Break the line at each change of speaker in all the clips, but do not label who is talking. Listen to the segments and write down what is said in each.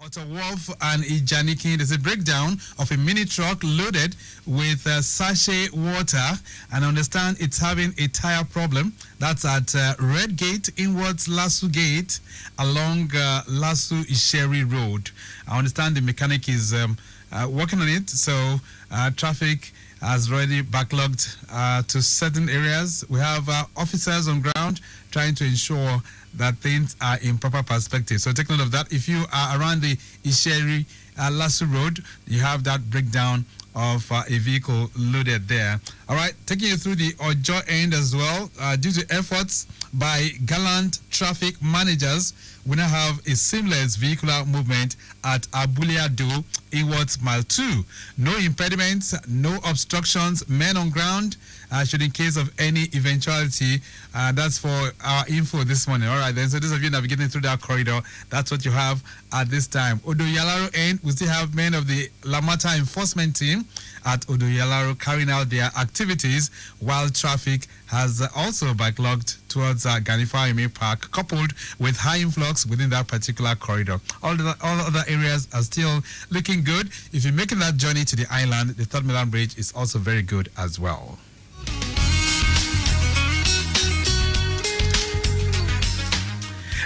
Auto Wharf and Ijanikin, there's a breakdown of a mini truck loaded with sachet water, and I understand it's having a tire problem. That's at Red Gate inwards Lasso Gate along Lasso Isheri Road. I understand the mechanic is working on it, so traffic has already backlogged to certain areas. We have officers on ground trying to ensure that things are in proper perspective. So take note of that. If you are around the Isheri Lasso Road, you have that breakdown of a vehicle loaded there. All right, taking you through the Ojo end as well. Due to efforts by gallant traffic managers, we now have a seamless vehicular movement at Abuliado, Ewards Mile 2. No impediments, no obstructions, men on ground, should in case of any eventuality. That's for our info this morning. All right, then, so those of you navigating through that corridor, that's what you have at this time. Odoyalaro end, we still have men of the Lamata enforcement team at Odoyalaro carrying out their activities, while traffic has also backlogged towards Ganifa Park, coupled with high influx within that particular corridor. All other areas are still looking good. If you're making that journey to the island, the Third Milan Bridge is also very good as well.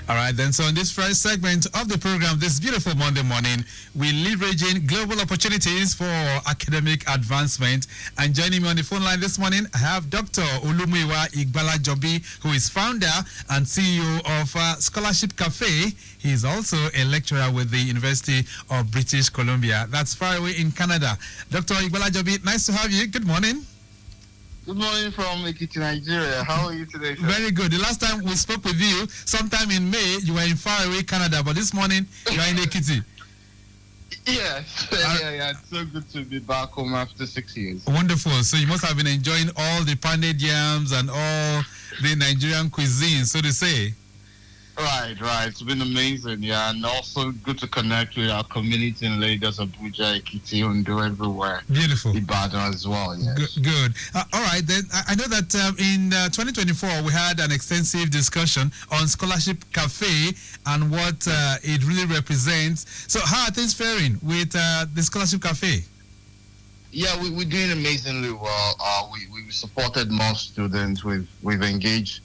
All right, then, so in this first segment of the program, this beautiful Monday morning, we're leveraging global opportunities for academic advancement. And joining me on the phone line this morning, I have Dr. Olumuyiwa Igbalajobi, who is founder and CEO of Scholarship Cafe. He is also a lecturer with the University of British Columbia. That's far away in Canada. Dr. Igbalajobi, nice to have you. Good morning.
Good morning from Ekiti, Nigeria. How are you today, sir?
Very good. The last time we spoke with you, sometime in May, you were in faraway Canada, but this morning you are in Ekiti.
Yes. Yeah. It's so good to be back home after 6 years.
Wonderful. So you must have been enjoying all the pounded yams and all the Nigerian cuisine, so to say.
Right. It's been amazing, yeah, and also good to connect with our community in Lagos, Abuja, Ekiti, Ondo, everywhere.
Beautiful.
Ibadan as well, yes.
Good. All right, then I know that in 2024 we had an extensive discussion on Scholarship Cafe and what it really represents. So how are things faring with the Scholarship Cafe?
Yeah, we're doing amazingly well. We supported more students. We've engaged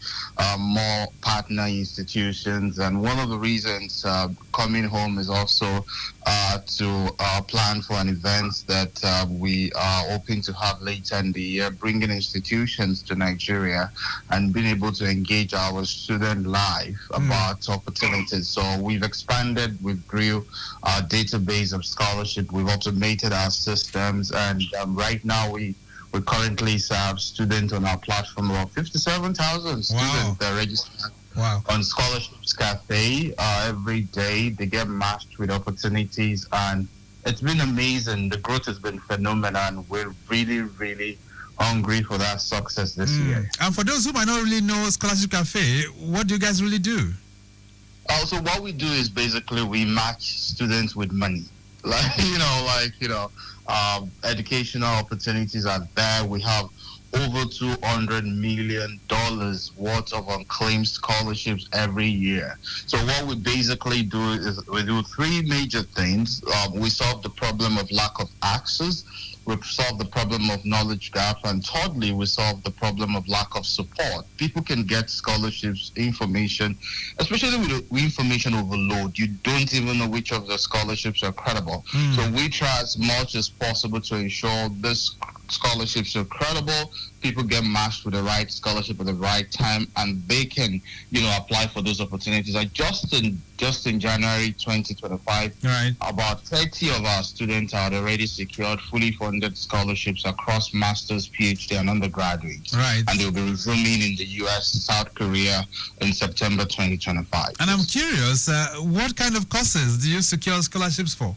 more partner institutions, and one of the reasons coming home is also to plan for an event that we are hoping to have later in the year, bringing institutions to Nigeria and being able to engage our student life about opportunities. So we've expanded, we've grew our database of scholarship, we've automated our systems, and right now we currently serve students on our platform. About 57,000 students that are registered on Scholarships Cafe every day. They get matched with opportunities, and it's been amazing. The growth has been phenomenal, and we're really hungry for that success this year.
And for those who might not really know Scholarship Cafe, what do you guys really do?
So what we do is basically we match students with money. Educational opportunities are there. We have over $200 million worth of unclaimed scholarships every year. So what we basically do is we do three major things. We solve the problem of lack of access. We solve the problem of knowledge gap, and thirdly, we solve the problem of lack of support. People can get scholarships, information, especially with information overload. You don't even know which of the scholarships are credible. So we try as much as possible to ensure this scholarships are credible, people get matched with the right scholarship at the right time, and they can, apply for those opportunities. Like just in January 2025, about 30 of our students had already secured fully funded scholarships across masters, PhD, and undergraduates.
Right.
And they'll be resuming in the US, South Korea in September 2025.
And I'm curious, what kind of courses do you secure scholarships for?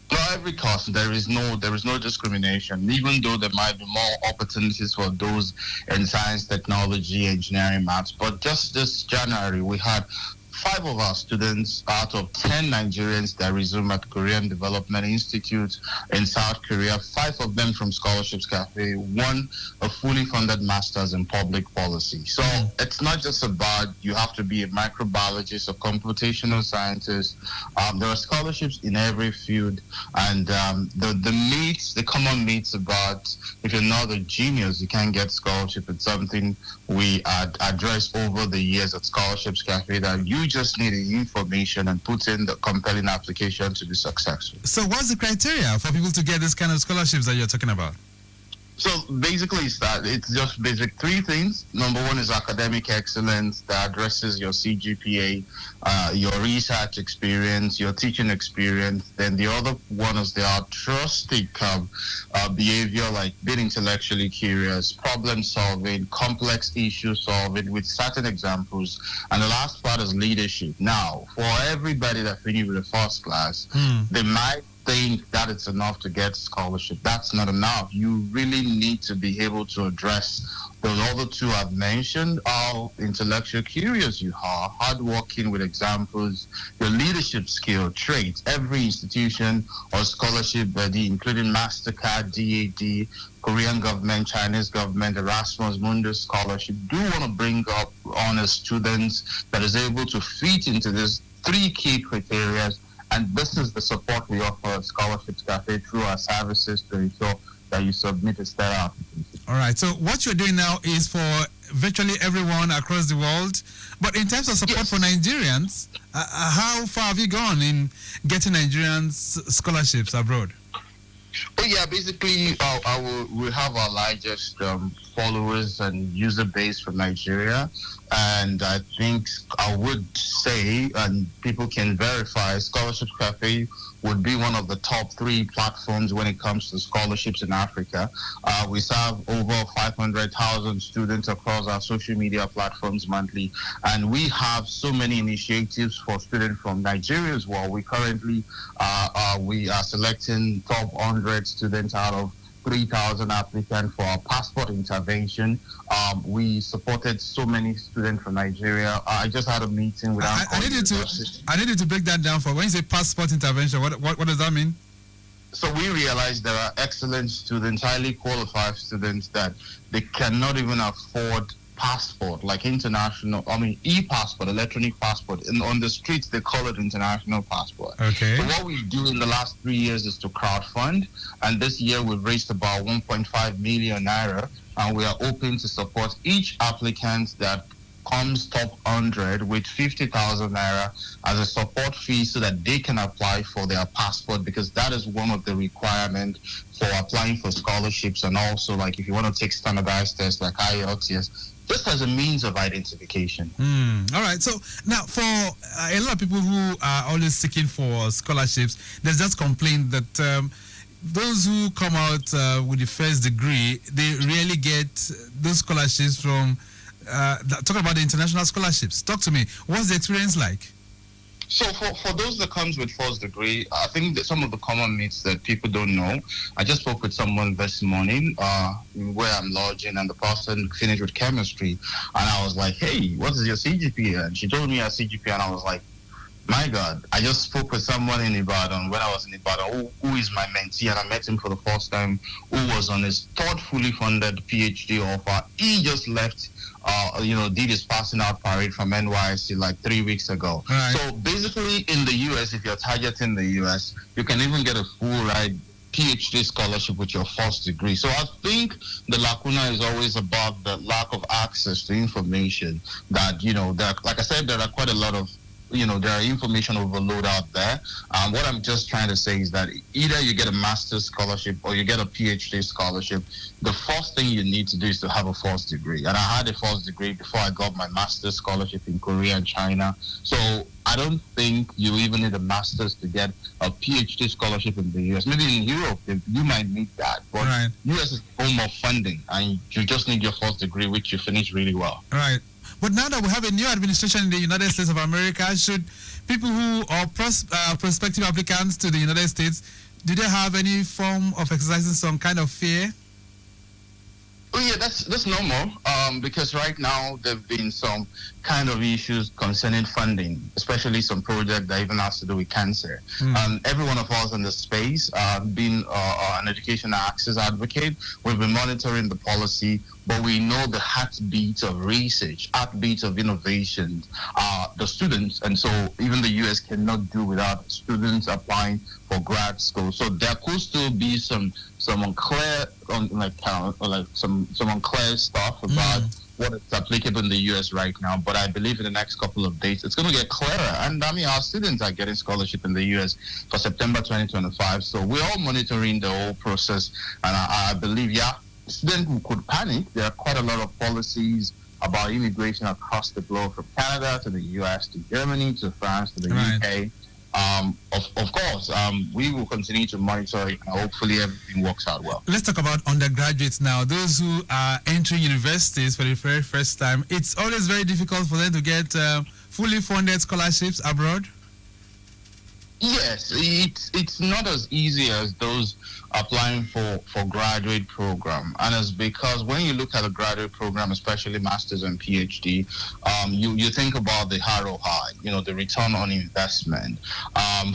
For every course, there is no discrimination, even though there might be more opportunities for those in science, technology, engineering, maths. But just this January, we had 5 of our students out of 10 Nigerians that resume at Korean Development Institute in South Korea, 5 of them from Scholarships Cafe, 1 a fully funded master's in public policy. So it's not just about you have to be a microbiologist or computational scientist. There are scholarships in every field, and the common myths about if you're not a genius, you can't get scholarship. It's something we address over the years at Scholarships Cafe, that you just need the information and put in the compelling application to be successful.
So what's the criteria for people to get this kind of scholarships that you're talking about?
So basically, it's just basic 3 things. Number 1 is academic excellence that addresses your CGPA, your research experience, your teaching experience. Then the other one is the altruistic behavior, like being intellectually curious, problem solving, complex issue solving with certain examples. And the last part is leadership. Now, for everybody that finished with the first class, they might think that it's enough to get scholarship. That's not enough. You really need to be able to address those other 2 I've mentioned, how intellectual curious you are, hardworking with examples, your leadership skill, traits. Every institution or scholarship body, including MasterCard, DAD, Korean government, Chinese government, Erasmus Mundus scholarship, do want to bring up honest students that is able to fit into these 3 key criteria. And this is the support we offer at Scholarships Cafe through our services to ensure that you submit a stellar application.
All right. So what you're doing now is for virtually everyone across the world. But in terms of support for Nigerians, how far have you gone in getting Nigerians scholarships abroad?
Oh yeah, basically we have our largest followers and user base from Nigeria, and I think I would say, and people can verify, Scholarships Cafe would be one of the top 3 platforms when it comes to scholarships in Africa. We serve over 500,000 students across our social media platforms monthly, and we have so many initiatives for students from Nigeria as well. We currently we are selecting top 100 students out of 3,000 applicants for our passport intervention. We supported so many students from Nigeria. I just had a meeting with
I needed to break that down for when you say passport intervention. What does that mean?
So we realized there are excellent students, highly qualified students that they cannot even afford passport, like e-passport, electronic passport. And on the streets, they call it international passport.
Okay.
So what we do in the last 3 years is to crowdfund. And this year, we've raised about 1.5 million naira. And we are open to support each applicant that comes top 100 with 50,000 naira as a support fee so that they can apply for their passport, because that is one of the requirements for applying for scholarships. And also, like, if you want to take standardized tests like IELTS, just as a means of identification.
All right. So now, for a lot of people who are always seeking for scholarships, there's just complaint that those who come out with the first degree, they rarely get those scholarships from. Talk about the international scholarships. Talk to me. What's the experience like?
So for those that comes with first degree, I think that some of the common myths that people don't know. I just spoke with someone this morning where I'm lodging, and the person finished with chemistry, and I was like, "Hey, what is your CGPA?" And she told me her CGPA, and I was like, "My God!" I just spoke with someone in Ibadan when I was in Ibadan, who is my mentee, and I met him for the first time, who was on his 3rd fully funded PhD offer. He just left. Did his passing out parade from NYC like 3 weeks ago.
Right.
So basically in the US, if you're targeting the US, you can even get a full ride PhD scholarship with your first degree. So I think the lacuna is always about the lack of access to information that, like I said, there are quite a lot of there are information overload out there. What I'm just trying to say is that either you get a master's scholarship or you get a PhD scholarship. The first thing you need to do is to have a first degree. And I had a first degree before I got my master's scholarship in Korea and China. So I don't think you even need a master's to get a PhD scholarship in the US. Maybe in Europe, you might need that. But
right.
US is home of funding, and you just need your first degree, which you finish really well.
Right. But now that we have a new administration in the United States of America, should people who are prospective applicants to the United States, do they have any form of exercising some kind of fear?
Oh yeah, that's normal. Because right now there've been some kind of issues concerning funding, especially some project that even has to do with cancer. Every one of us in the space, being an education access advocate, we've been monitoring the policy, but we know the heartbeat of research, heartbeat of innovation, the students, and so even the US cannot do without students applying for grad school. So there could still be some unclear some unclear stuff about what is applicable in the US right now, but I believe in the next couple of days it's going to get clearer. And I mean, our students are getting scholarship in the US for September 2025, so we're all monitoring the whole process. And I believe, students could panic. There are quite a lot of policies about immigration across the globe, from Canada to the US to Germany to France to the UK. Of course, we will continue to monitor it, and hopefully everything works out well.
Let's talk about undergraduates now. Those who are entering universities for the very first time, it's always very difficult for them to get fully funded scholarships abroad.
Yes, it's not as easy as those applying for graduate program, and it's because when you look at a graduate program, especially masters and PhD, you think about the ROI, the return on investment.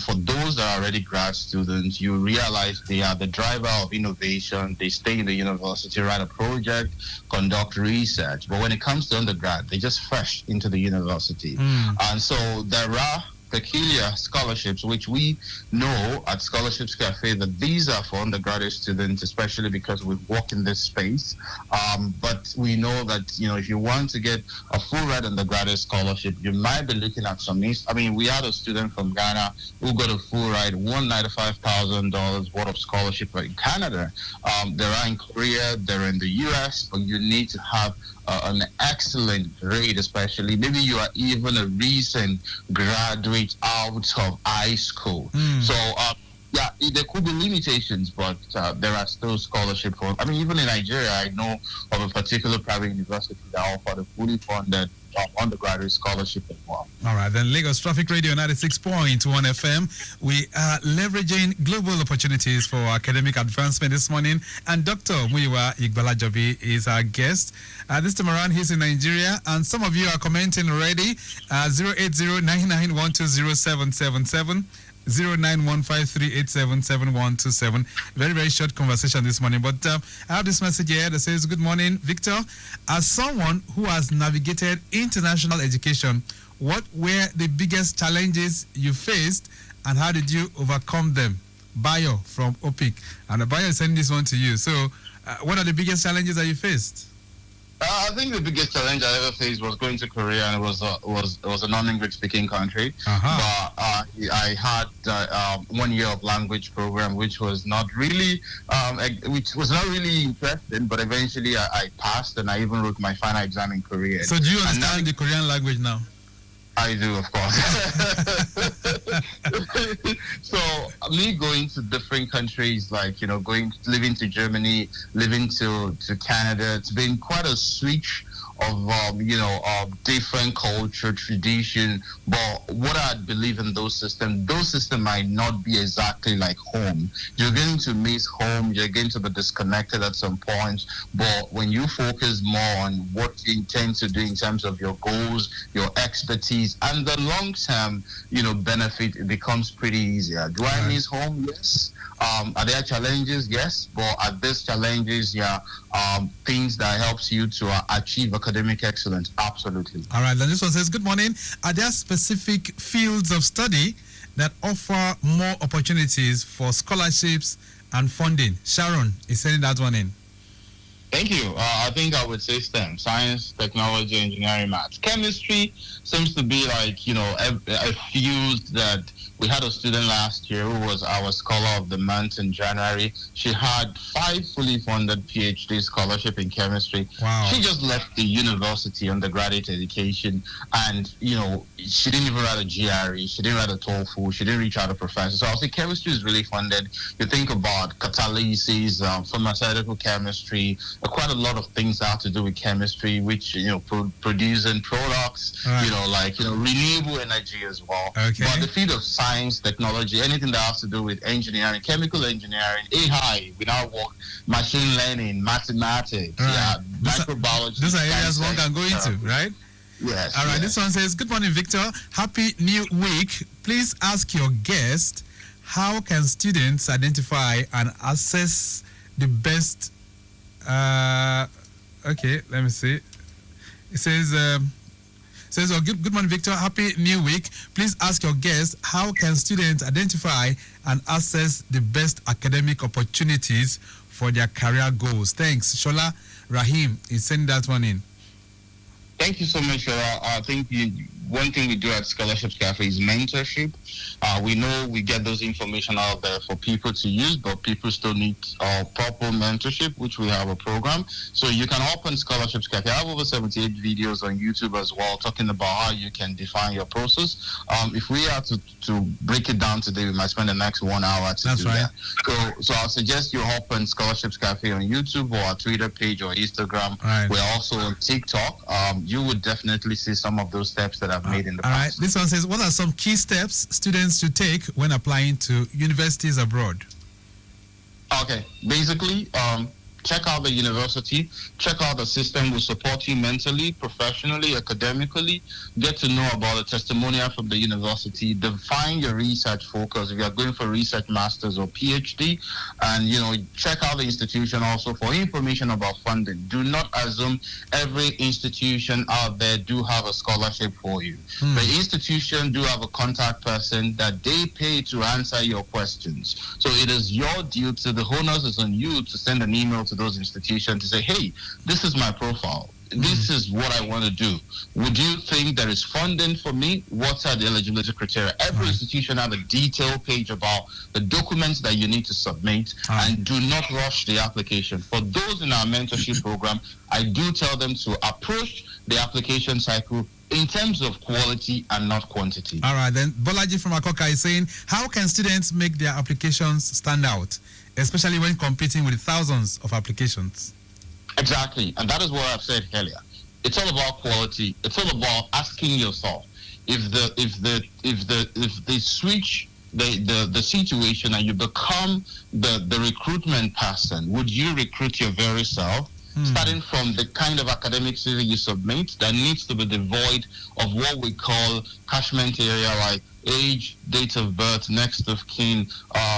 For those that are already grad students, you realize they are the driver of innovation. They stay in the university, write a project, conduct research. But when it comes to undergrad, they just fresh into the university, and so there are peculiar scholarships, which we know at Scholarships Cafe that these are for undergraduate students, especially because we work in this space. But we know that, if you want to get a full ride undergraduate scholarship, you might be looking at some needs. I mean, we had a student from Ghana who got a full ride, $195,000 worth of scholarship in Canada. There are in Korea, they're in the US, but you need to have an excellent grade, especially maybe you are even a recent graduate out of high school. So there could be limitations, but there are still scholarships for. I mean, even in Nigeria, I know of a particular private university that offered a fully funded undergraduate scholarship as well.
All right, then Lagos Traffic Radio 96.1 FM. We are leveraging global opportunities for academic advancement this morning, and Dr. Muyiwa Igbalajobi is our guest. This time around, he's in Nigeria, and some of you are commenting already. 080-991-20777. 091538777127. Very, very short conversation this morning. But I have this message here that says, good morning, Victor. As someone who has navigated international education, what were the biggest challenges you faced and how did you overcome them? Bayo from OPIC. And Bayo is sending this one to you. So what are the biggest challenges that you faced?
I think the biggest challenge I ever faced was going to Korea, and it was a non-English speaking country. But I had 1 year of language program, which was not really interesting. But eventually, I passed, and I even wrote my final exam in Korean.
So do you understand the Korean language now?
I do, of course. So me going to different countries, like, living to Germany, living to Canada, it's been quite a switch of different culture, tradition. But what I believe in those systems might not be exactly like home. You're going to miss home, you're going to be disconnected at some point. But when you focus more on what you intend to do in terms of your goals, your expertise, and the long-term, benefit, it becomes pretty easier. Do I miss home? Yes. Are there challenges? Yes. But are these challenges, things that helps you to achieve academic excellence? Absolutely.
All right. Then this one says, good morning. Are there specific fields of study that offer more opportunities for scholarships and funding? Sharon is sending that one in.
Thank you. I think I would say STEM: science, technology, engineering, maths. Chemistry seems to be like, a field that we had a student last year who was our Scholar of the Month in January. She had 5 fully funded PhD scholarship in chemistry.
Wow.
She just left the university, undergraduate education, and, she didn't even write a GRE. She didn't write a TOEFL. She didn't reach out to professor. So I'll say chemistry is really funded. You think about catalysis, pharmaceutical chemistry, quite a lot of things that have to do with chemistry, which producing products, renewable energy as well.
Okay.
But the field of science, technology, anything that has to do with engineering, chemical engineering, AI, we now work, machine learning, mathematics, microbiology.
Those are areas one can go into, right?
Yes.
All right.
Yes.
This one says, "Good morning, Victor. Happy New Week. Please ask your guest, how can students identify and assess the best?" Okay, let me see. It says, "Oh, good morning, Victor. Happy New Week. Please ask your guest, how can students identify and assess the best academic opportunities for their career goals?" Thanks. Shola Rahim is sending that one in.
Thank you so much. I think one thing we do at Scholarships Cafe is mentorship. We know we get those information out there for people to use, but people still need proper mentorship, which we have a program. So you can open Scholarships Cafe. I have over 78 videos on YouTube as well, talking about how you can define your process. If we are to break it down today, we might spend the next 1 hour to do that. So I'll suggest you open Scholarships Cafe on YouTube or our Twitter page or Instagram.
Right.
We're also on TikTok. You would definitely see some of those steps that I've made in the past.
All right. This one says, what are some key steps students should take when applying to universities abroad?
Okay. Basically, check out the university, check out the system will support you mentally, professionally, academically, get to know about the testimonial from the university, define your research focus if you're going for research masters or PhD, and check out the institution also for information about funding. Do not assume every institution out there do have a scholarship for you. The institution do have a contact person that they pay to answer your questions. So it is your duty, the onus is on you to send an email to those institutions to say, hey, this is my profile. This is what I want to do. Would you think there is funding for me? What are the eligibility criteria? Every institution has a detailed page about the documents that you need to submit, and do not rush the application. For those in our mentorship program, I do tell them to approach the application cycle in terms of quality and not quantity.
All right, then Bolaji from Akoka is saying, how can students make their applications stand out, especially when competing with thousands of applications?
Exactly, and that is what I've said earlier. It's all about quality. It's all about asking yourself if they switch the situation and you become the recruitment person, would you recruit your very self? Starting from the kind of academic CV you submit that needs to be devoid of what we call catchment area, like age, date of birth, next of kin,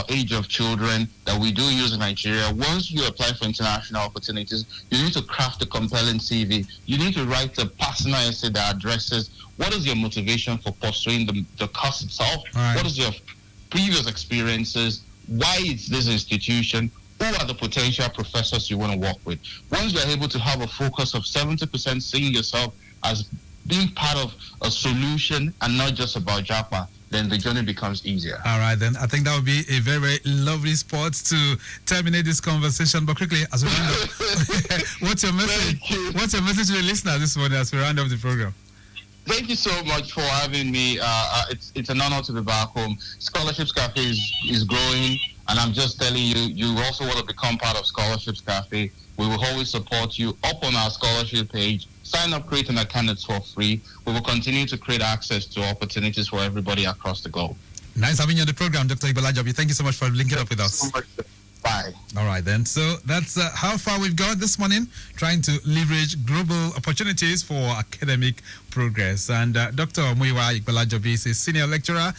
age of children that we do use in Nigeria. Once you apply for international opportunities, you need to craft a compelling CV. You need to write a personal essay that addresses what is your motivation for pursuing the course itself, what is your previous experiences, why is this institution, who are the potential professors you want to work with. Once you're able to have a focus of 70% seeing yourself as being part of a solution and not just about Japa, then the journey becomes easier.
All right, then I think that would be a very, very lovely spot to terminate this conversation. But quickly, as we round up, what's your message? What's your message to the listener this morning as we round up the program?
Thank you so much for having me. It's an honor to be back home. Scholarships Cafe is growing, and I'm just telling you, you also want to become part of Scholarships Cafe. We will always support you. Up on our scholarship page, sign up, create an account. It's for free. We will continue to create access to opportunities for everybody across the globe.
Nice having you on the program, Dr. Ibalajobi. Thank you so much for linking up with us.
So much. Bye.
All right, then. So that's how far we've got this morning, trying to leverage global opportunities for academic progress. And Dr. Muyiwa Ibalajobi is a senior lecturer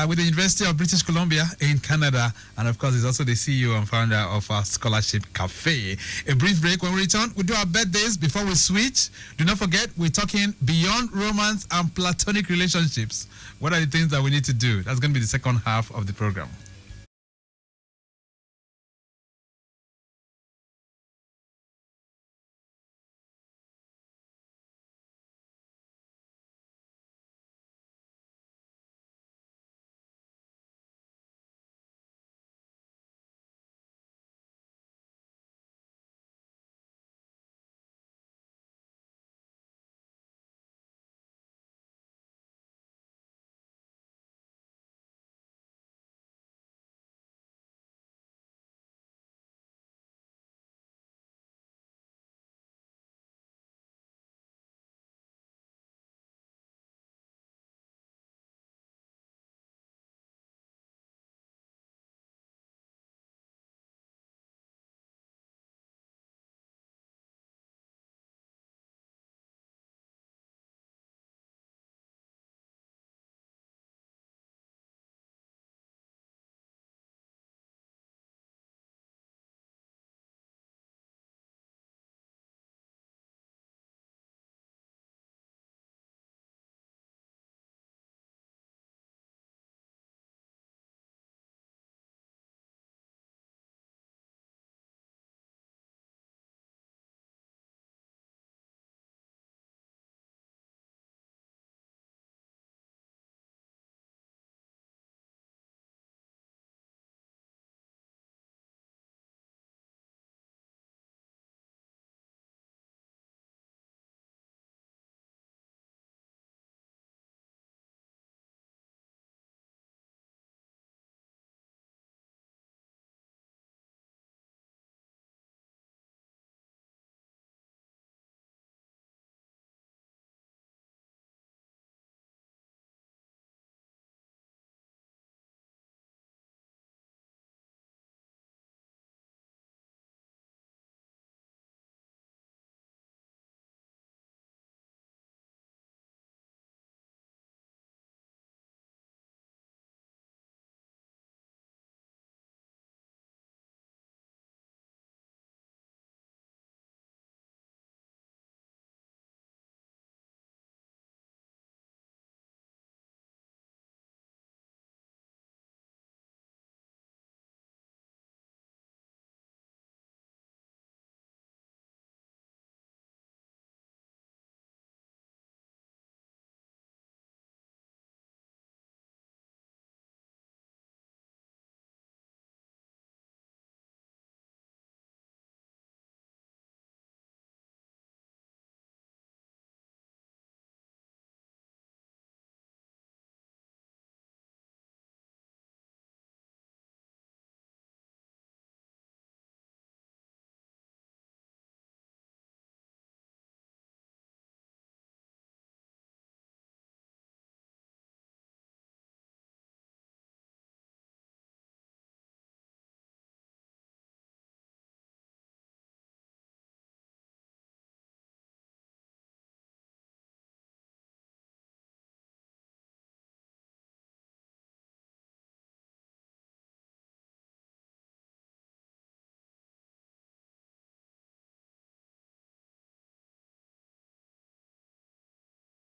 with the University of British Columbia in Canada. And, of course, he's also the CEO and founder of our Scholarship Cafe. A brief break. When we return, we'll do our birthdays before we switch. Do not forget, we're talking beyond romance and platonic relationships. What are the things that we need to do? That's going to be the second half of the program.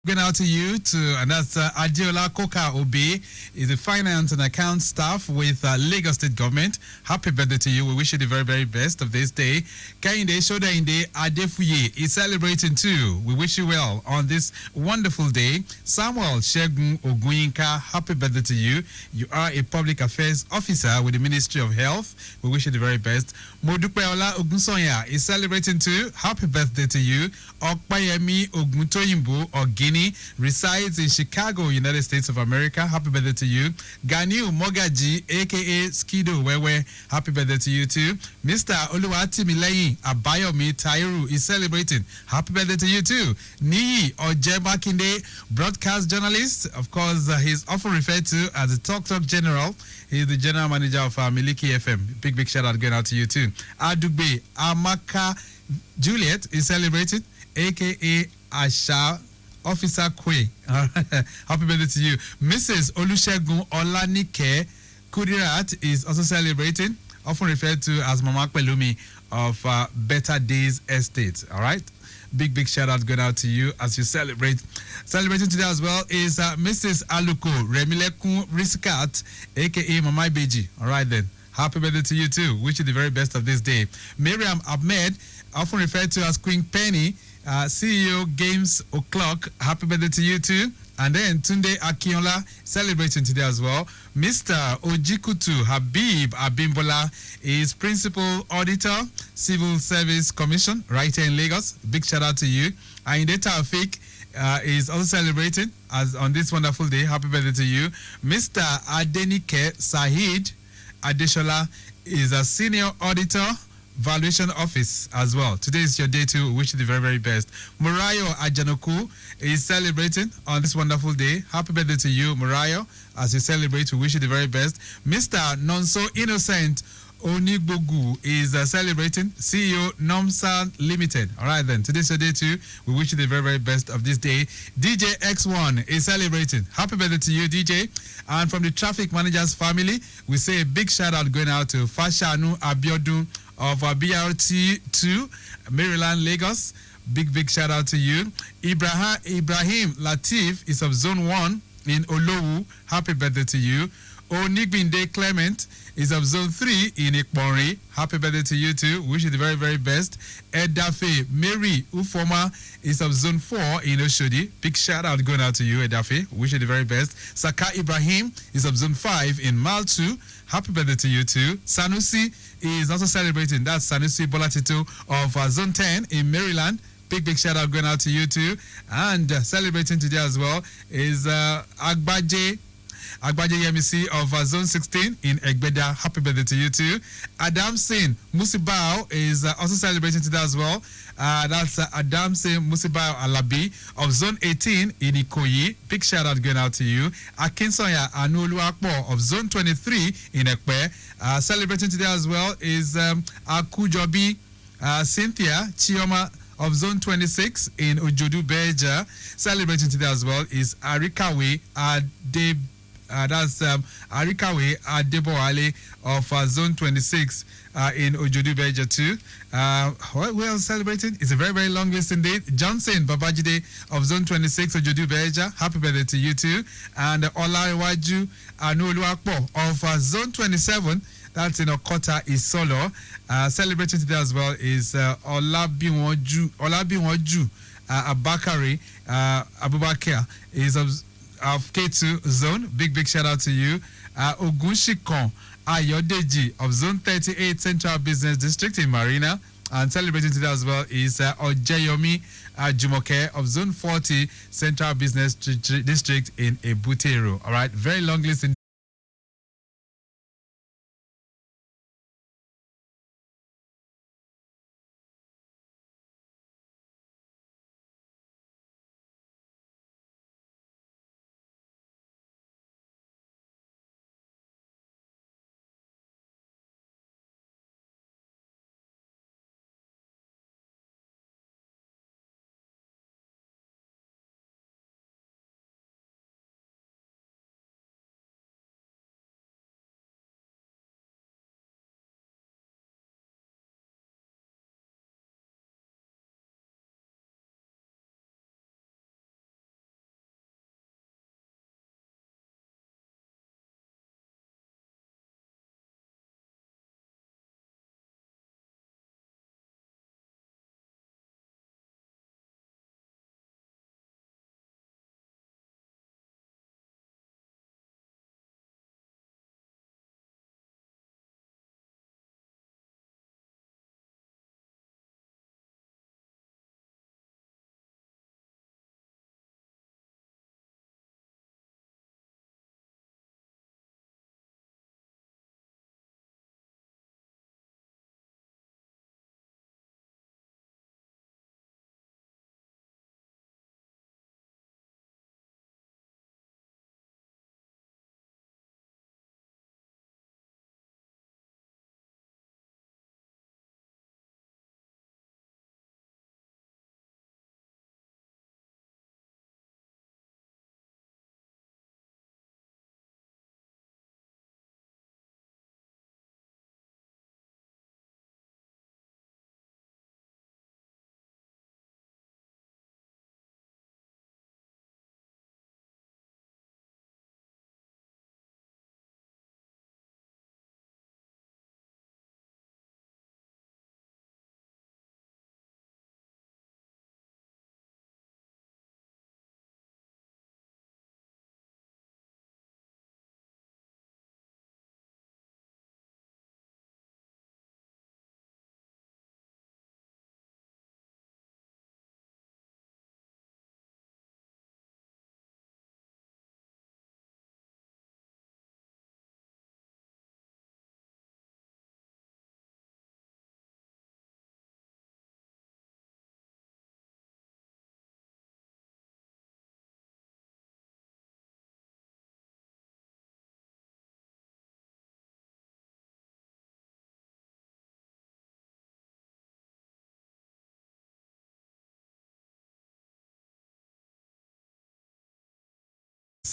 Going out to you too, and that's Adiola Koka Obe, is the finance and account staff with Lagos State Government. Happy birthday to you. We wish you the very, very best of this day. Kainde Shodainde Adefuye is celebrating too. We wish you well on this wonderful day. Samuel Shegun Oguinka, happy birthday to you. You are a public affairs officer with the Ministry of Health. We wish you the very best. Modupeola Ogunsonya is celebrating too. Happy birthday to you. Okpayemi Oguntoyimbo Ogini resides in Chicago, United States of America. Happy birthday to you. Ganiu Mogaji, aka Skido Wewe, happy birthday to you too. Mr. Oluwatimileyin Abayomi Tairu is celebrating. Happy birthday to you too. Niyi Ojemakinde, broadcast journalist. Of course, he's often referred to as the Talk General. He's the general manager of Miliki FM. Big shout out going out to you too. Adugbe Amaka Juliet is celebrating, aka Asha Officer Kwe. Happy birthday to you. Mrs. Olusegun Olanike Kudirat is also celebrating, often referred to as Mama Pelumi of Better Days Estate. All right. Big shout out going out to you as you celebrate. Celebrating today as well is Mrs. Aluko Remilekun Riskat, aka Mama Beji. All right then. Happy birthday to you too. Wish you the very best of this day. Miriam Ahmed, often referred to as Queen Penny, CEO Games O'Clock. Happy birthday to you too. And then Tunde Akinola celebrating today as well. Mr. Ojikutu Habib Abimbola is Principal Auditor, Civil Service Commission, right here in Lagos. Big shout out to you. Ainde Taufik is also celebrating as on this wonderful day. Happy birthday to you. Mr. Adenike Sahid Adeshola is a Senior Auditor, Valuation Office as well. Today is your day to wish you the very, very best. Murayo Ajanoku is celebrating on this wonderful day. Happy birthday to you, Murayo. As you celebrate, we wish you the very best. Mr. Nonso Innocent Onigbogu is celebrating, CEO Nomsa Limited. All right then, today's your day too. We wish you the very, very best of this day. DJ X1 is celebrating. Happy birthday to you, DJ. And from the traffic managers family, we say a big shout out going out to Fashanu Abiodun of BRT 2, Maryland, Lagos. Big shout out to you. Ibrahim Latif is of Zone 1 in Olowu. Happy birthday to you. Onigbinde Clement is of Zone 3 in Ikpori. Happy birthday to you too. Wish you the very, very best. Edafe Mary Ufoma is of Zone 4 in Oshodi. Big shout out going out to you, Edafe. Wish you the very best. Saka Ibrahim is of Zone 5 in Maltu. Happy birthday to you too. Sanusi is also celebrating. That's Sanusi Bolatito of Zone 10 in Maryland. Big shout out going out to you too. And celebrating today as well is Agbaje Yemisi of Zone 16 in Egbeda. Happy birthday to you too. Adam Sin Musibao is also celebrating today as well. That's Adam Sin Musibao Alabi of Zone 18 in Ikoyi. Big shout out going out to you. Akinsoya Anuluakpo of Zone 23 in Ekpe. Celebrating today as well is Akujobi Cynthia Chioma of Zone 26 in Ojodu Beja. Celebrating today as well is Arikawe Adeb. That's Arikawe Adeboale of Zone 26 in Ojodu Beja too. What we are celebrating? It's a very, very long list indeed. Johnson Babajide of Zone 26 Ojodu Beja. Happy birthday to you too. And Olariwaju Anuluakpo of Zone 27. That's in Okota Isolo. Celebrating today as well is Olabiwaju Abakari Abubakar is of K2 Zone. Big shout out to you. Ogunshikon Ayodeji of Zone 38 Central Business District in Marina. And celebrating today as well is Ojeyomi Jumoke of Zone 40 Central Business District in Ebutero. All right, very long list.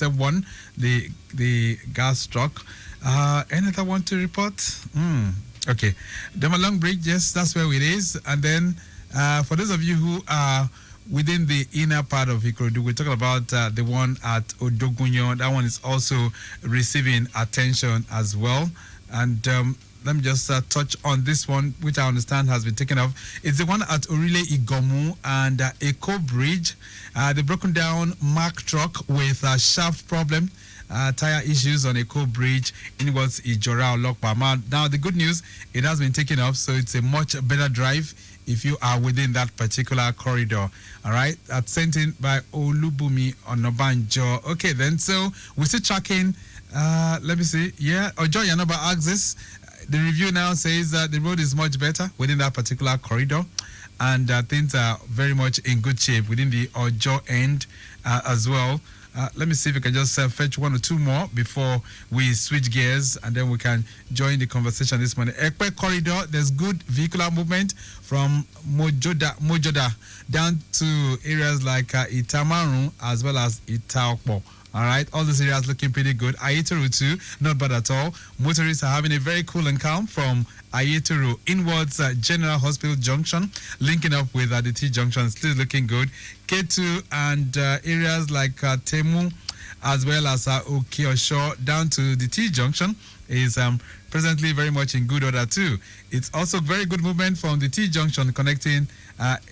except one, the gas truck. Any other one to report? Okay. Demalong Bridge, yes, that's where it is. And then for those of you who are within the inner part of Ikorodu, we're talking about the one at Odogunyo. That one is also receiving attention as well. And let me just touch on this one, which I understand has been taken off. It's the one at Orile Igomu and Eko Bridge. The broken down Mark truck with a shaft problem. Tire issues on Eko Bridge inwards Ijora Olokpama. Now, the good news, it has been taken off, so it's a much better drive if you are within that particular corridor. All right, that's sent in by Olubumi Onobanjo. Okay, then, so we're still tracking. Let me see. Yeah, Ojo Yanoba asks this. The review now says that the road is much better within that particular corridor, and things are very much in good shape within the Ojo end as well. Let me see if we can just fetch one or two more before we switch gears, and then we can join the conversation this morning. Ekpe corridor, there's good vehicular movement from Mojoda down to areas like Itamaru as well as Itaokpo. All right, all these areas looking pretty good. Ayetoro too, not bad at all. Motorists are having a very cool and calm from Ayetoro inwards General Hospital Junction, linking up with the T Junction, still looking good. K2 and areas like Temu, as well as Okeosho down to the T Junction is presently very much in good order too. It's also very good movement from the T Junction connecting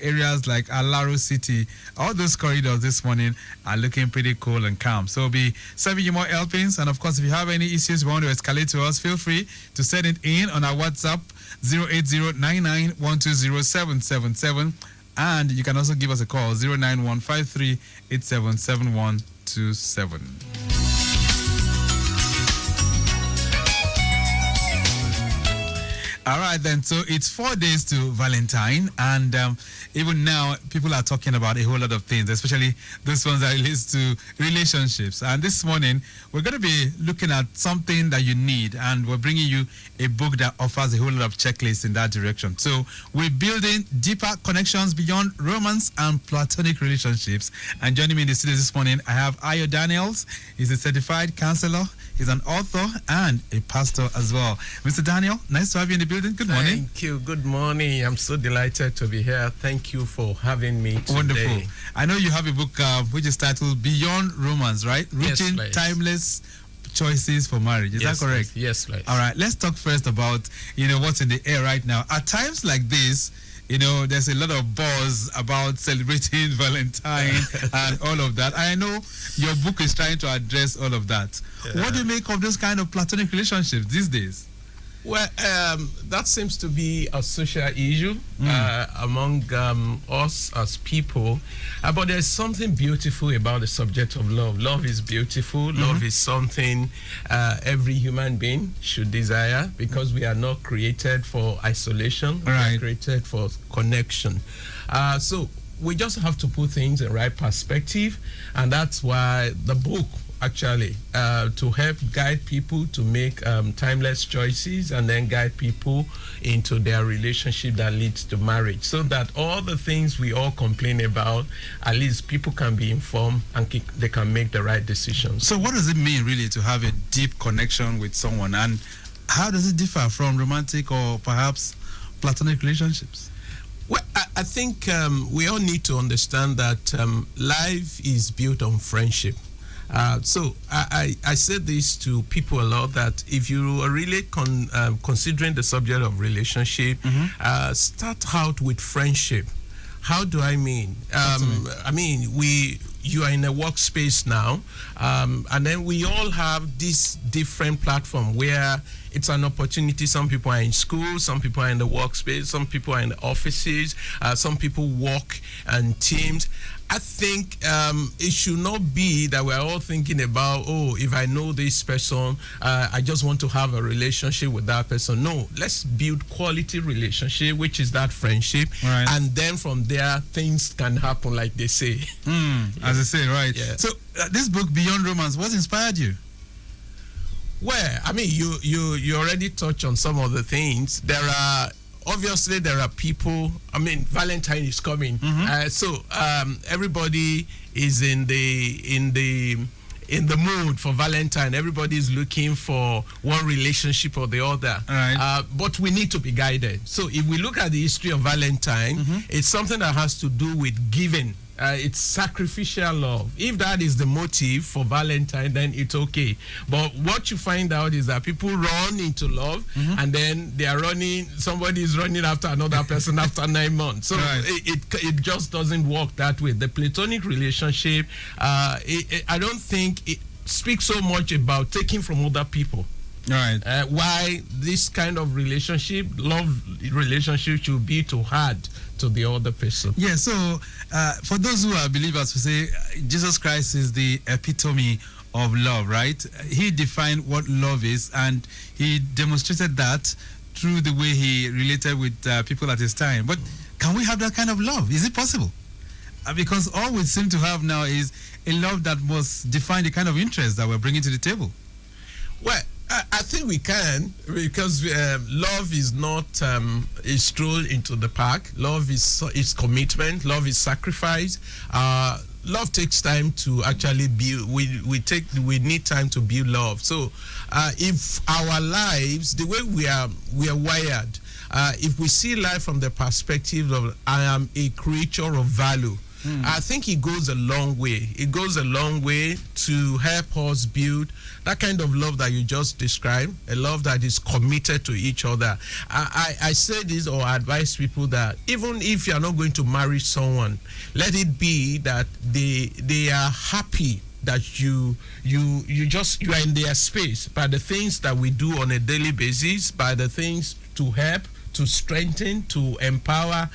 areas like Alaro City. All those corridors this morning are looking pretty cool and calm. So we'll be serving you more helpings. And of course, if you have any issues you want to escalate to us, feel free to send it in on our WhatsApp 08099120777. And you can also give us a call 09153877127. All right, then. So it's 4 days to Valentine, and even now, people are talking about a whole lot of things, especially those ones that relate to relationships. And this morning, we're going to be looking at something that you need, and we're bringing you a book that offers a whole lot of checklists in that direction. So we're building deeper connections beyond romance and platonic relationships. And joining me in the studio this morning, I have Ayo Daniels. He's a certified counselor. He's an author and a pastor as well. Mr. Daniel, nice to have you in the building. Good morning.
Thank you. Good morning. I'm so delighted to be here. Thank you for having me today.
Wonderful. I know you have a book which is titled Beyond Romance, right? Reaching Timeless Choices for Marriage. Is that correct?
Yes, please.
All right. Let's talk first about, what's in the air right now. At times like this, there's a lot of buzz about celebrating Valentine and all of that. I know your book is trying to address all of that. Yeah. What do you make of those kind of platonic relationships these days?
Well, that seems to be a social issue among us as people. But there's something beautiful about the subject of love. Love is beautiful. Love is something every human being should desire, because we are not created for isolation.
Right.
We are created for connection. So we just have to put things in right perspective. And that's why the book, actually, to help guide people to make timeless choices, and then guide people into their relationship that leads to marriage, so that all the things we all complain about, at least people can be informed and they can make the right decisions.
So what does it mean really to have a deep connection with someone, and how does it differ from romantic or perhaps platonic relationships?
Well, I think we all need to understand that life is built on friendship. So I said this to people a lot, that if you are really considering the subject of relationship, start out with friendship. How do I mean? I mean, you are in a workspace now, and then we all have this different platform where it's an opportunity. Some people are in school, some people are in the workspace, some people are in the offices, some people work in teams. I think it should not be that we're all thinking about, if I know this person, I just want to have a relationship with that person. No, let's build quality relationship, which is that friendship.
Right.
And then from there, things can happen, like they say.
As they say, right?
Yeah.
So this book, Beyond Romance, what inspired you?
Well, I mean, you already touched on some of the things. Obviously, there are people. I mean, Valentine is coming, so everybody is in the in the mood for Valentine. Everybody's looking for one relationship or the other.
Right.
But we need to be guided. So if we look at the history of Valentine, it's something that has to do with giving. It's sacrificial love. If that is the motive for Valentine, then it's okay. But what you find out is that people run into love, and then they are running. Somebody is running after another person after 9 months. So
right.
it just doesn't work that way. The platonic relationship, I don't think it speaks so much about taking from other people.
Right.
Why this kind of relationship, love relationship, should be to add to the other person.
Yeah, so for those who are believers, we say Jesus Christ is the epitome of love, right? He defined what love is, and he demonstrated that through the way he related with people at his time. But can we have that kind of love? Is it possible? Because all we seem to have now is a love that must define the kind of interest that we're bringing to the table.
Well, I think we can, because love is not a stroll into the park. Love is commitment. Love is sacrifice. Love takes time to actually build. We need time to build love. So if our lives, the way we are wired, if we see life from the perspective of I am a creature of value, I think it goes a long way. It goes a long way to help us build that kind of love that you just described, a love that is committed to each other. I say this, or advise people, that even if you are not going to marry someone, let it be that they are happy that you are in their space by the things that we do on a daily basis, by the things to help, to strengthen, to empower,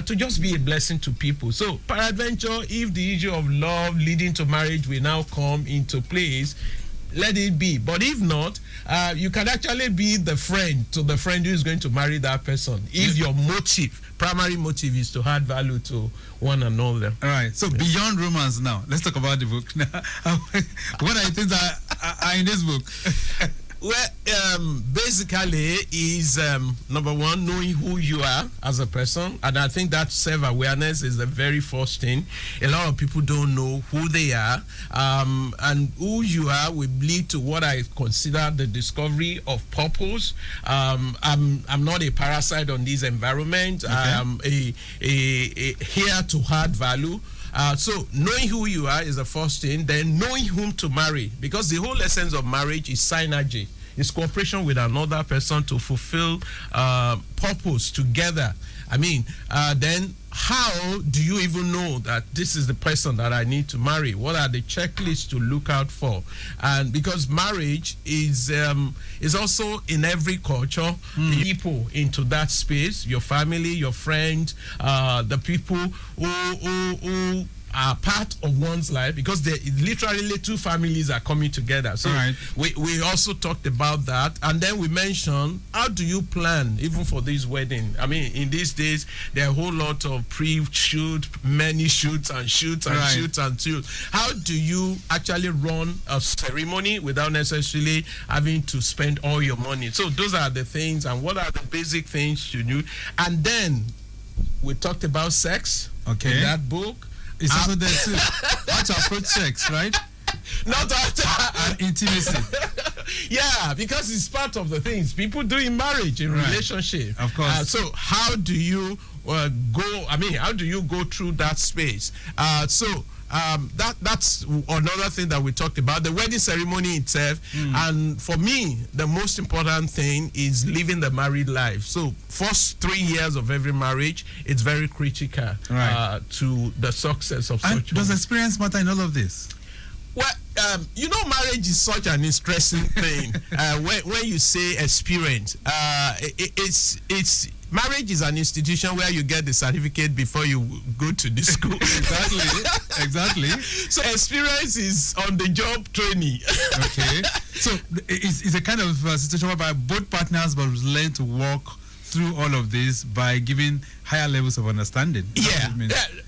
to just be a blessing to people. So, peradventure, if the issue of love leading to marriage will now come into place, let it be. But if not, you can actually be the friend to the friend who is going to marry that person, if your primary motive is to add value to one another.
All right. So beyond romance now, let's talk about the book. What are the things that are in this book?
Well, basically is number one, knowing who you are as a person, and I think that self-awareness is the very first thing. A lot of people don't know who they are, and who you are will lead to what I consider the discovery of purpose. I'm not a parasite on this environment. Okay. I am a here to add value. So knowing who you are is the first thing, then knowing whom to marry, because the whole essence of marriage is synergy. It's cooperation with another person to fulfill purpose together. I mean, then how do you even know that this is the person that I need to marry? What are the checklists to look out for? And because marriage is also in every culture, people into that space, your family, your friends, the people who are part of one's life, because literally two families are coming together. So right. we also talked about that, and then we mentioned, how do you plan even for this wedding? I mean, in these days there are a whole lot of pre-shoot, many shoots and shoots and right. shoots and shoots. How do you actually run a ceremony without necessarily having to spend all your money? So those are the things, and what are the basic things you do. And then we talked about sex in that book.
It's also there too. How to approach sex, right?
Not
and intimacy.
Yeah, because it's part of the things people do in marriage, in relationship.
Of course.
So how do you go? I mean, how do you go through that space? That's another thing that we talked about, the wedding ceremony itself. And for me, the most important thing is living the married life. So first 3 years of every marriage, it's very critical to the success of such.
Does experience matter in all of this?
Well, marriage is such an interesting thing. When you say experience, it's marriage is an institution where you get the certificate before you go to the school.
Exactly.
So experience is on the job training.
Okay. So it's a kind of situation whereby both partners must learn to walk through all of this by higher levels of understanding.
Yeah,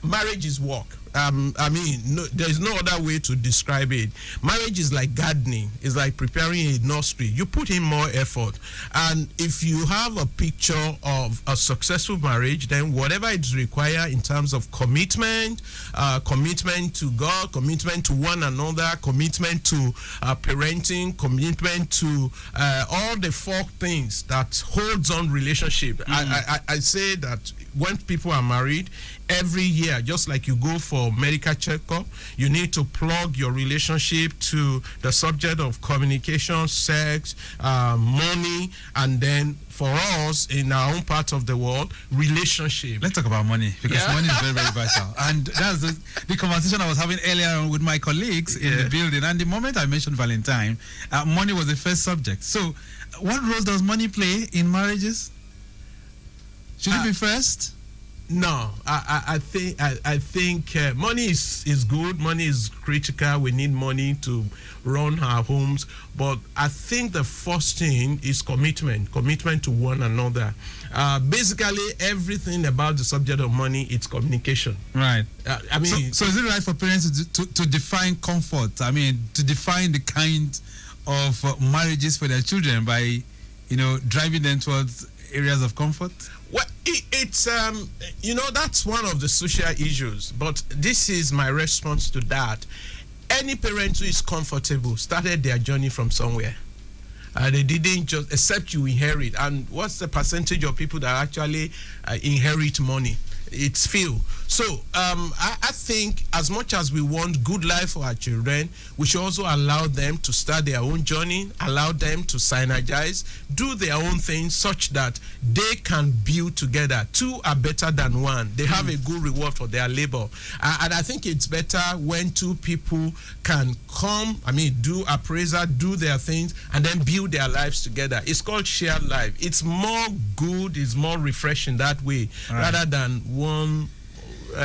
marriage is work. I mean, no, there's no other way to describe it. Marriage is like gardening. It's like preparing a nursery. You put in more effort. And if you have a picture of a successful marriage, then whatever is required in terms of commitment, commitment to God, commitment to one another, commitment to parenting, commitment to all the four things that holds on relationship. I say that when people are married, every year, just like you go for medical checkup, you need to plug your relationship to the subject of communication, sex, money, and then for us in our own part of the world, relationship.
Let's talk about money, because money is very, very vital. And that's the conversation I was having earlier on with my colleagues in the building. And the moment I mentioned Valentine, money was the first subject. So what role does money play in marriages? Should it be first?
No, I think money is good. Money is critical. We need money to run our homes. But I think the first thing is commitment to one another. Basically, everything about the subject of money, it's communication.
Right.
I mean,
so is it right for parents to define comfort? I mean, to define the kind of marriages for their children by, driving them towards areas of comfort?
Well, it's that's one of the social issues, but this is my response to that. Any parent who is comfortable started their journey from somewhere. They didn't just, except you inherit. And what's the percentage of people that actually inherit money? It's few. So I think as much as we want good life for our children, we should also allow them to start their own journey, allow them to synergize, do their own things such that they can build together. Two are better than one. They have a good reward for their labor. And I think it's better when two people can come, do appraisal, do their things, and then build their lives together. It's called shared life. It's more good, it's more refreshing that way, rather than one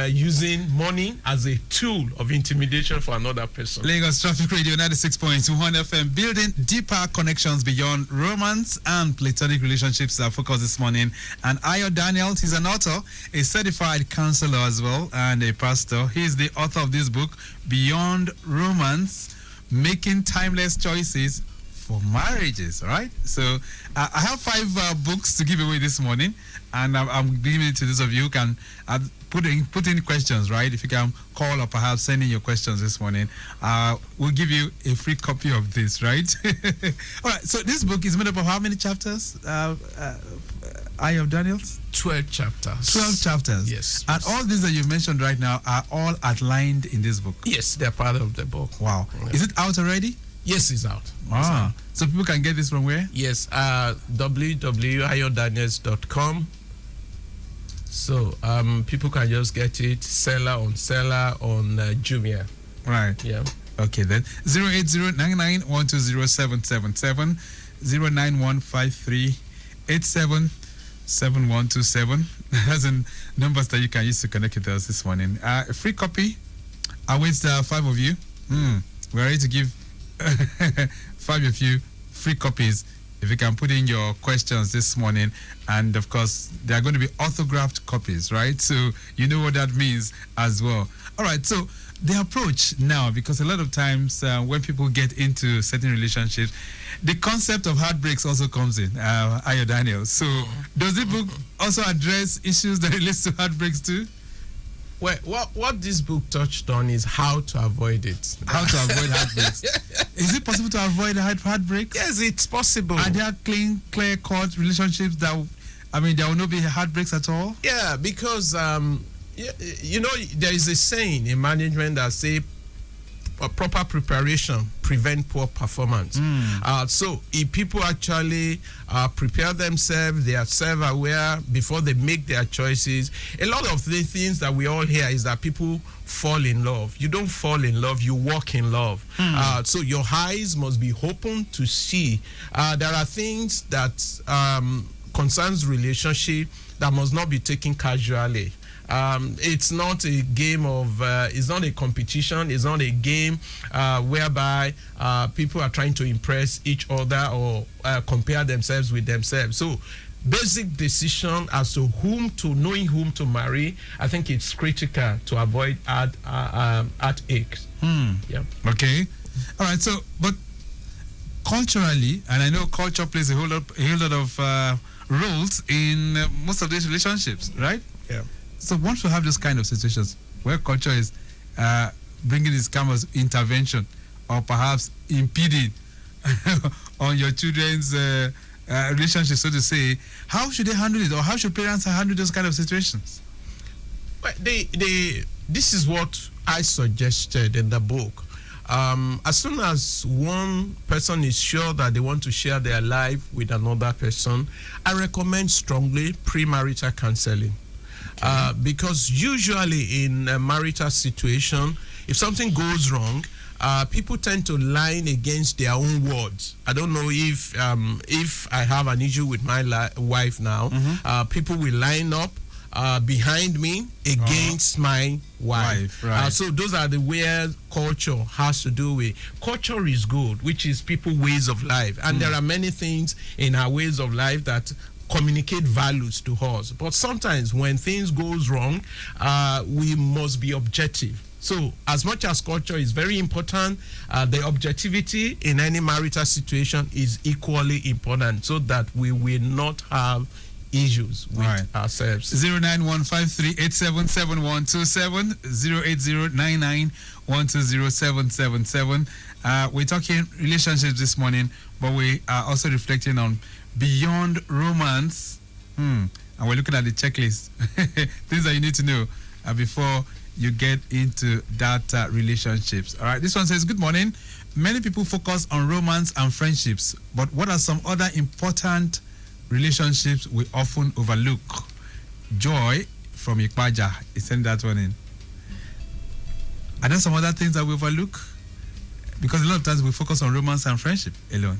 using money as a tool of intimidation for another person.
Lagos Traffic Radio 96.1 FM, building deeper connections beyond romance and platonic relationships. Our focus this morning. And Ayo Daniels, he's an author, a certified counselor as well, and a pastor. He's the author of this book, Beyond Romance, Making Timeless Choices for Marriages, right? So I have 5 books to give away this morning, and I'm giving it to those of you who can put in questions, right? If you can call or perhaps send in your questions this morning, we'll give you a free copy of this, right? All right, so this book is made up of how many chapters? Eye of Daniels?
12 chapters.
12 chapters.
Yes.
And all these that you mentioned right now are all outlined in this book?
Yes, they're part of the book.
Wow. Yeah. Is it out already?
Yes, it's out.
So people can get this from where?
Yes, www.ayodaniels.com. So people can just get it, seller on Jumia.
Right.
Yeah.
Okay then. 08099120777, 09153877127. That's the numbers that you can use to connect with us this morning. A free copy awaits 5 of you. We're ready to give 5 of you free copies if you can put in your questions this morning. And of course, they are going to be autographed copies, right? So you know what that means as well. All right, so the approach now, because a lot of times when people get into certain relationships, the concept of heartbreaks also comes in. Ayo Daniel. So does the book also address issues that relates to heartbreaks too?
Well, what this book touched on is how to avoid it.
How to avoid heartbreaks. Is it possible to avoid heartbreaks?
Yes, it's possible.
Are there clear-cut relationships that, there will not be heartbreaks at all?
Yeah, because, there is a saying in management that say proper preparation prevent poor performance. So if people actually prepare themselves, they are self-aware before they make their choices. A lot of the things that we all hear is that people fall in love. You don't fall in love, you walk in love. So your eyes must be open to see. There are things that concerns relationship that must not be taken casually. It's not a game of, it's not a competition. It's not a game whereby people are trying to impress each other or compare themselves with themselves. So basic decision as to knowing whom to marry, I think it's critical to avoid heartaches. Yeah.
Okay. All right. So, but culturally, and I know culture plays a whole lot of roles in most of these relationships, right?
Yeah.
So once you have those kind of situations where culture is bringing this kind of intervention or perhaps impeding on your children's relationship, so to say, how should they handle it, or how should parents handle those kind of situations?
Well, this is what I suggested in the book. As soon as one person is sure that they want to share their life with another person, I recommend strongly premarital counseling. Because usually in a marital situation, if something goes wrong, people tend to line against their own words. I don't know if I have an issue with my wife now, people will line up behind me against my wife.
Right.
So those are the where culture has to do with. Culture is good, which is people's ways of life. And there are many things in our ways of life that communicate values to us. But sometimes when things goes wrong, we must be objective. So as much as culture is very important, the objectivity in any marital situation is equally important so that we will not have issues with ourselves.
09153877127 08099120777. We're talking relationships this morning, but we are also reflecting on beyond romance. And we're looking at the checklist. Things that you need to know before you get into that relationships. All right, this one says, good morning. Many people focus on romance and friendships, but what are some other important relationships we often overlook? Joy from Ikpaja is sending that one in. Are there some other things that we overlook? Because a lot of times we focus on romance and friendship alone.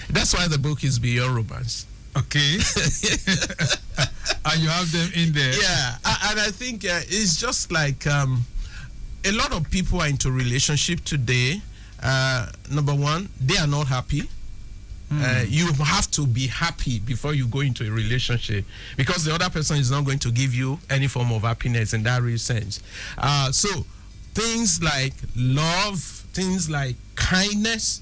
That's why the book is Beyond Romance.
Okay. And you have them in there.
Yeah, and I think it's just like a lot of people are into relationship today. Number one, they are not happy. You have to be happy before you go into a relationship, because the other person is not going to give you any form of happiness in that real sense. So things like love, things like kindness,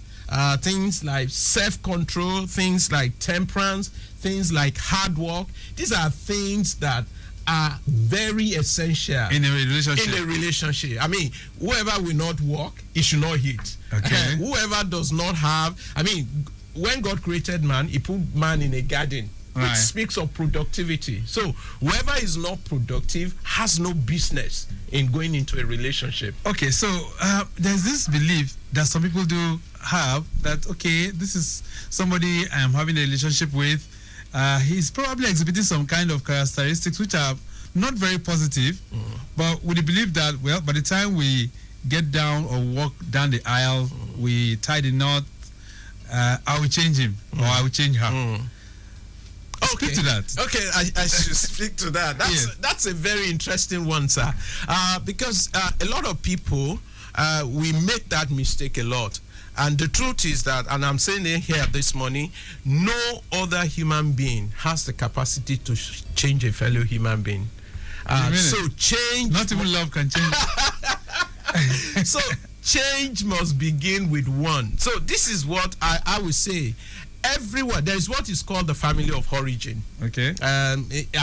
things like self-control, things like temperance, things like hard work, these are things that are very essential
in a relationship.
I mean, whoever will not work, it should not eat.
Okay.
Whoever does not have, I mean, when God created man, he put man in a garden. Right. It speaks of productivity. So whoever is not productive has no business in going into a relationship.
Okay, so there's this belief that some people do have that, okay, this is somebody I'm having a relationship with. He's probably exhibiting some kind of characteristics which are not very positive, but with the belief that, well, by the time we get down or walk down the aisle, we tie the knot, I will change him or I will change her.
Okay.
Speak to that.
Okay, I should speak to that. That's a very interesting one, sir. Because a lot of people, we make that mistake a lot. And the truth is that, and I'm saying it here this morning, no other human being has the capacity to change a fellow human being. So change...
Not even love can change.
So change must begin with one. So this is what I would say. Everywhere there is what is called the family of origin.
Okay.
I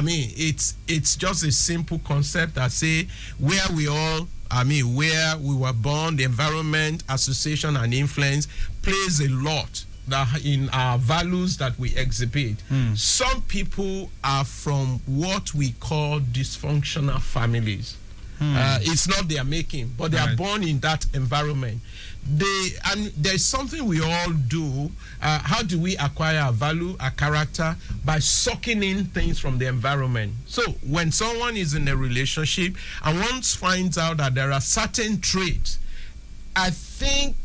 mean, it's just a simple concept that say where we were born, the environment, association, and influence plays a lot in our values that we exhibit. Some people are from what we call dysfunctional families. It's not their making, but they are born in that environment. And there's something we all do. How do we acquire our value, our character? By sucking in things from the environment. So when someone is in a relationship and once finds out that there are certain traits, I think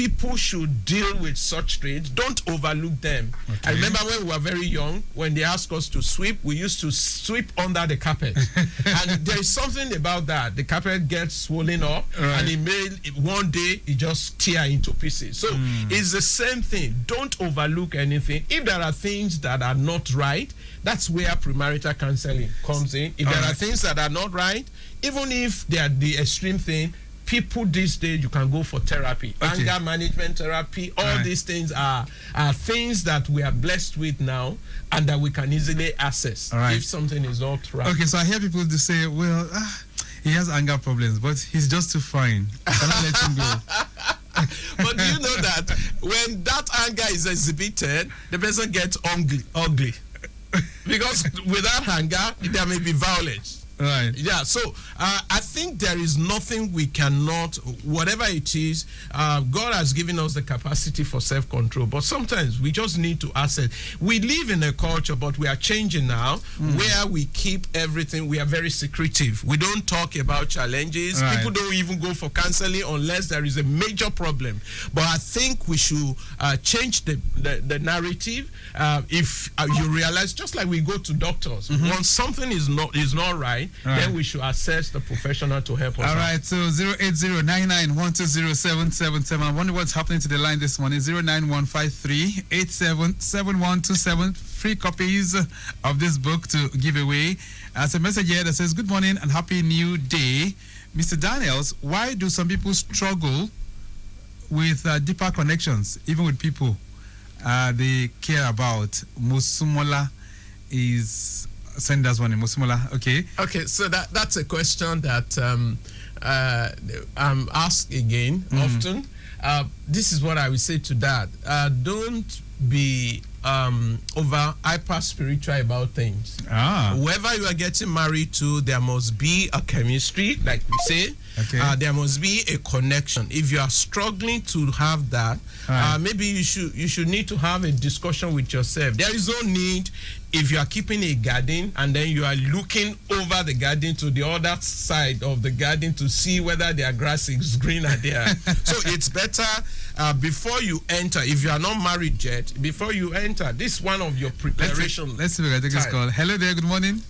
people should deal with such traits. Don't overlook them.
Okay.
I remember when we were very young, when they asked us to sweep, we used to sweep under the carpet. And there is something about that. The carpet gets swollen up, and one day it just tear into pieces. So it's the same thing. Don't overlook anything. If there are things that are not right, that's where premarital counseling comes in. If there are things that are not right, even if they are the extreme thing, people these days, you can go for therapy, anger management therapy. All these things are things that we are blessed with now, and that we can easily access if something is not right.
Okay, so I hear people just say, well, he has anger problems, but he's just too fine. I cannot let him go.
But do you know that when that anger is exhibited, the person gets ugly? Because without anger, there may be violence.
Right.
Yeah, so I think there is nothing we cannot, whatever it is, God has given us the capacity for self-control, but sometimes we just need to access. We live in a culture, but we are changing now, where we keep everything, we are very secretive. We don't talk about challenges.
Right.
People don't even go for counseling unless there is a major problem. But I think we should change the narrative. If you realize, just like we go to doctors, once something is not right, then we should assess the professional to help us.
All right, so 08099120777. I wonder what's happening to the line this morning. 09153877127. Free copies of this book to give away. As a message here that says, good morning and happy new day. Mr. Daniels, why do some people struggle with deeper connections, even with people they care about? Musumola is... Send us one in Musimola. Okay.
Okay, so that's a question that I'm asked again often. This is what I would say to that. Don't be over hyper spiritual about things. Whoever you are getting married to, there must be a chemistry, like we say.
Okay.
There must be a connection. If you are struggling to have that, maybe you should need to have a discussion with yourself. There is no need, if you are keeping a garden and then you are looking over the garden to the other side of the garden to see whether their grass is green or there. So it's better before you enter, if you are not married yet, before you enter, this is one of your preparation.
Let's see if I take this call. Hello there, good morning.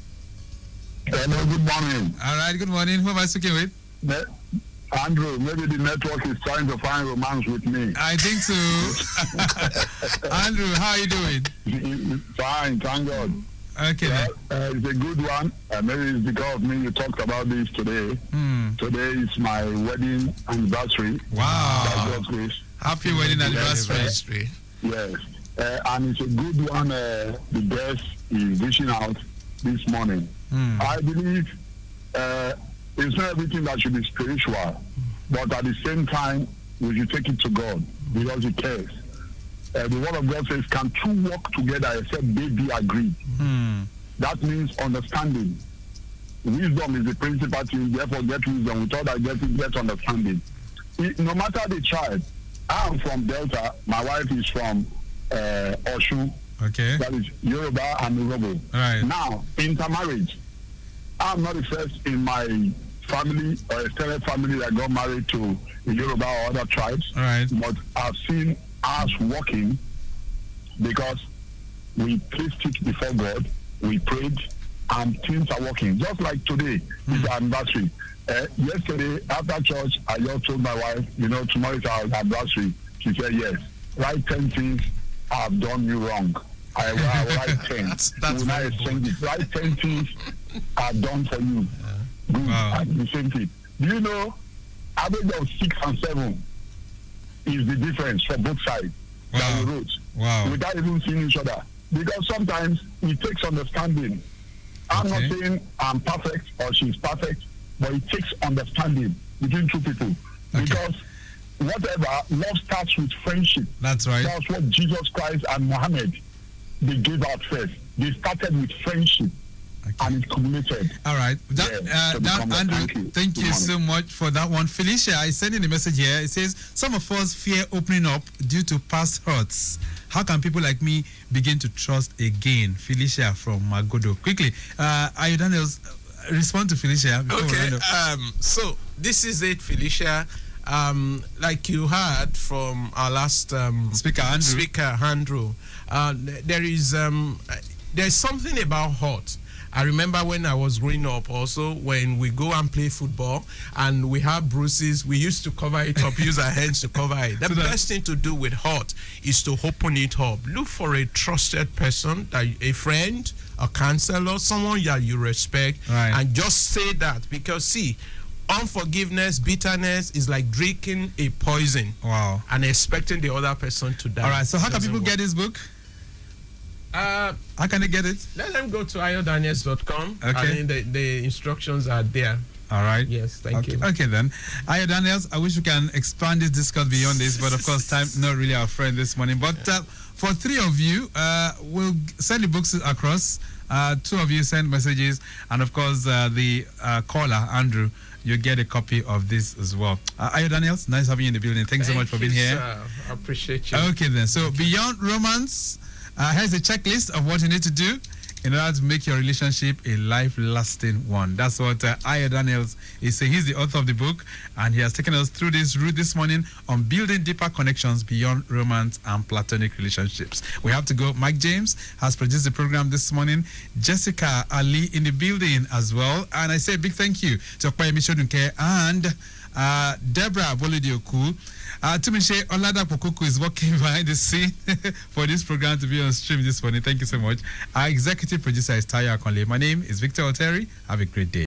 Hello, good morning.
All right, good morning. Who am I speaking with?
Andrew, maybe the network is trying to find romance with me.
I think so. Andrew, how are you doing?
Fine, thank God.
Okay.
It's a good one. Maybe it's because of me you talked about this today. Today is my wedding anniversary.
Wow. Happy wedding anniversary.
Yes. And it's a good one. The best is reaching out this morning. I believe it's not everything that should be spiritual, but at the same time, we should take it to God because He cares. The Word of God says, can two walk together except they be agreed? That means understanding. Wisdom is the principal thing, therefore get wisdom. Without that, get understanding. No matter the tribe, I am from Delta, my wife is from Oshu.
Okay.
That is Yoruba and Urobo.
Right.
Now, intermarriage. I'm not the first in my family or extended family that got married to a Yoruba or other tribes.
Right.
But I've seen us working because we placed it before God, we prayed, and things are working. Just like today, is our anniversary. Yesterday, after church, I just told my wife, tomorrow is our anniversary. She said, yes. Write 10 things I've done you wrong. I will write 10.
That's
Write 10 things I've done for you. Good. Wow. The same thing. Do you know, average of 6 and 7 is the difference for both sides that we wrote.
Wow.
Without even seeing each other. Because sometimes it takes understanding. I'm not saying I'm perfect or she's perfect, but it takes understanding between two people. Because whatever, love starts with friendship.
That's right.
That's what Jesus Christ and Muhammad, they gave out first. They started with friendship. And it culminated.
All right. Andrew, thank you so much for that one. Felicia is sending a message here. It says, some of us fear opening up due to past hurts. How can people like me begin to trust again? Felicia from Magodo. Quickly, Ayo Daniels, respond to Felicia.
Okay. So this is it, Felicia. like you heard from our last
speaker,
Andrew, there's something about hot. I remember when I was growing up also, when we go and play football and we have bruises, we used to cover it up, use our hands to cover it. The best thing to do with hot is to open it up. Look for a trusted person, a friend, a counselor, someone that you respect, and just say that. Because see, unforgiveness, bitterness is like drinking a poison.
Wow.
And expecting the other person to die.
All right, so how can people get this book? How can they get it?
Let them go to ayodaniels.com.
Okay.
And the instructions are there.
All right.
Yes, thank you.
Okay then. Ayo Daniels, I wish we can expand this discourse beyond this, but of course time not really our friend this morning. But for 3 of you, we'll send the books across. 2 of you send messages, and of course the caller, Andrew, you get a copy of this as well. Ayo Daniels, nice having you in the building. Thanks so much for being here.
Sir. I appreciate you.
Okay then. So beyond romance, here's a checklist of what you need to do in order to make your relationship a life-lasting one. That's what Ayo Daniels is saying. He's the author of the book, and he has taken us through this route this morning on building deeper connections beyond romance and platonic relationships. We have to go. Mike James has produced the program this morning. Jessica Ali in the building as well. And I say a big thank you to Okwayemi Shodunke and Deborah Bolidioku. Tumishe Oladapo Kuku is working behind the scene for this program to be on stream this morning. Thank you so much. Our executive producer is Tayo Akonle. My name is Victor Oteri. Have a great day.